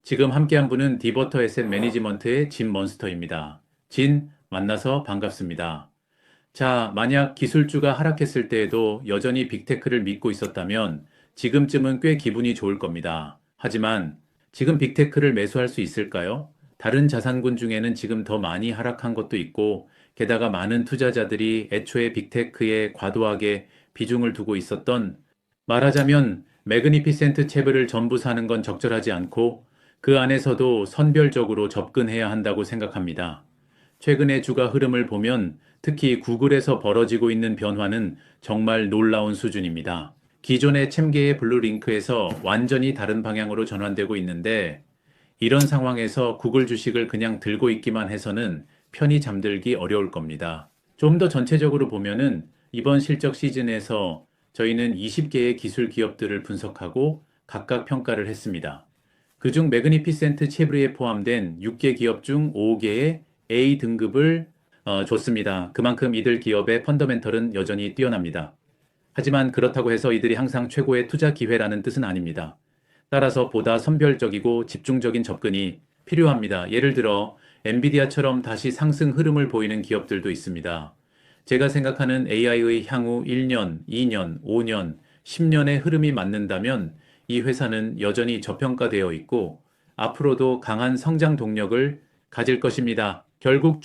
지금 함께한 분은 디버터 에셋 매니지먼트의 진 몬스터입니다. 진 만나서 반갑습니다. 자, 만약 기술주가 하락했을 때에도 여전히 빅테크를 믿고 있었다면 지금쯤은 꽤 기분이 좋을 겁니다. 하지만 지금 빅테크를 매수할 수 있을까요? 다른 자산군 중에는 지금 더 많이 하락한 것도 있고, 게다가 많은 투자자들이 애초에 빅테크에 과도하게 비중을 두고 있었던, 말하자면 매그니피센트 채블을 전부 사는 건 적절하지 않고 그 안에서도 선별적으로 접근해야 한다고 생각합니다. 최근의 주가 흐름을 보면 특히 구글에서 벌어지고 있는 변화는 정말 놀라운 수준입니다. 기존의 챔계의 블루링크에서 완전히 다른 방향으로 전환되고 있는데, 이런 상황에서 구글 주식을 그냥 들고 있기만 해서는 편히 잠들기 어려울 겁니다. 좀 더 전체적으로 보면은 이번 실적 시즌에서 저희는 20개의 기술 기업들을 분석하고 각각 평가를 했습니다. 그중 매그니피센트 채브리에 포함된 6개 기업 중 5개의 A 등급을 줬습니다. 그만큼 이들 기업의 펀더멘털은 여전히 뛰어납니다. 하지만 그렇다고 해서 이들이 항상 최고의 투자 기회라는 뜻은 아닙니다. 따라서 보다 선별적이고 집중적인 접근이 필요합니다. 예를 들어 엔비디아처럼 다시 상승 흐름을 보이는 기업들도 있습니다. 제가 생각하는 AI의 향후 1년, 2년, 5년, 10년의 흐름이 맞는다면 이 회사는 여전히 저평가되어 있고 앞으로도 강한 성장 동력을 가질 것입니다. 결국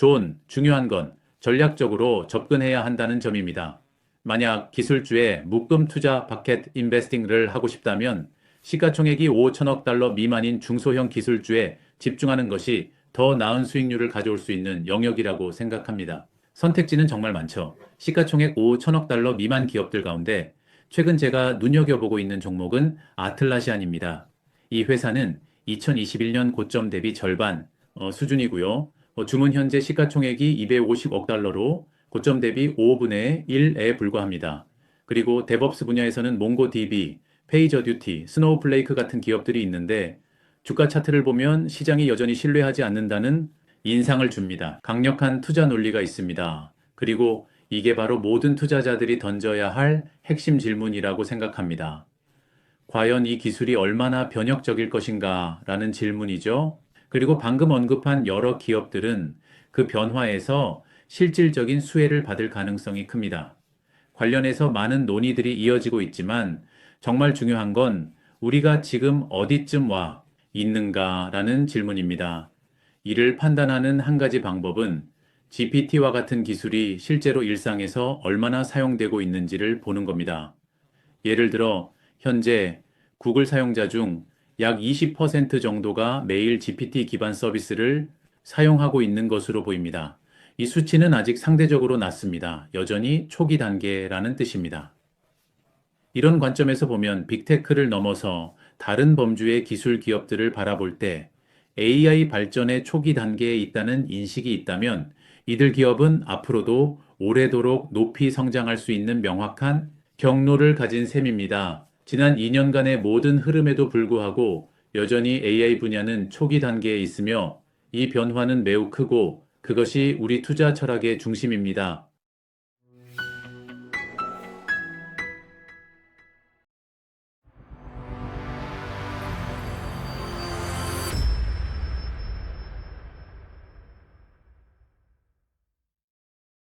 중요한 건 전략적으로 접근해야 한다는 점입니다. 만약 기술주에 묶음 투자 바켓 인베스팅을 하고 싶다면 시가총액이 5천억 달러 미만인 중소형 기술주에 집중하는 것이 더 나은 수익률을 가져올 수 있는 영역이라고 생각합니다. 선택지는 정말 많죠. 시가총액 5천억 달러 미만 기업들 가운데 최근 제가 눈여겨보고 있는 종목은 아틀라시안입니다. 이 회사는 2021년 고점 대비 절반 수준이고요. 주문 현재 시가총액이 250억 달러로 고점 대비 5분의 1에 불과합니다. 그리고 데브옵스 분야에서는 몽고DB, 페이저듀티, 스노우플레이크 같은 기업들이 있는데 주가 차트를 보면 시장이 여전히 신뢰하지 않는다는 인상을 줍니다. 강력한 투자 논리가 있습니다. 그리고 이게 바로 모든 투자자들이 던져야 할 핵심 질문이라고 생각합니다. 과연 이 기술이 얼마나 변혁적일 것인가 라는 질문이죠. 그리고 방금 언급한 여러 기업들은 그 변화에서 실질적인 수혜를 받을 가능성이 큽니다. 관련해서 많은 논의들이 이어지고 있지만 정말 중요한 건 우리가 지금 어디쯤 와 있는가라는 질문입니다. 이를 판단하는 한 가지 방법은 GPT와 같은 기술이 실제로 일상에서 얼마나 사용되고 있는지를 보는 겁니다. 예를 들어 현재 구글 사용자 중 약 20% 정도가 매일 GPT 기반 서비스를 사용하고 있는 것으로 보입니다. 이 수치는 아직 상대적으로 낮습니다. 여전히 초기 단계라는 뜻입니다. 이런 관점에서 보면 빅테크를 넘어서 다른 범주의 기술 기업들을 바라볼 때 AI 발전의 초기 단계에 있다는 인식이 있다면 이들 기업은 앞으로도 오래도록 높이 성장할 수 있는 명확한 경로를 가진 셈입니다. 지난 2년간의 모든 흐름에도 불구하고 여전히 AI 분야는 초기 단계에 있으며 이 변화는 매우 크고 그것이 우리 투자 철학의 중심입니다.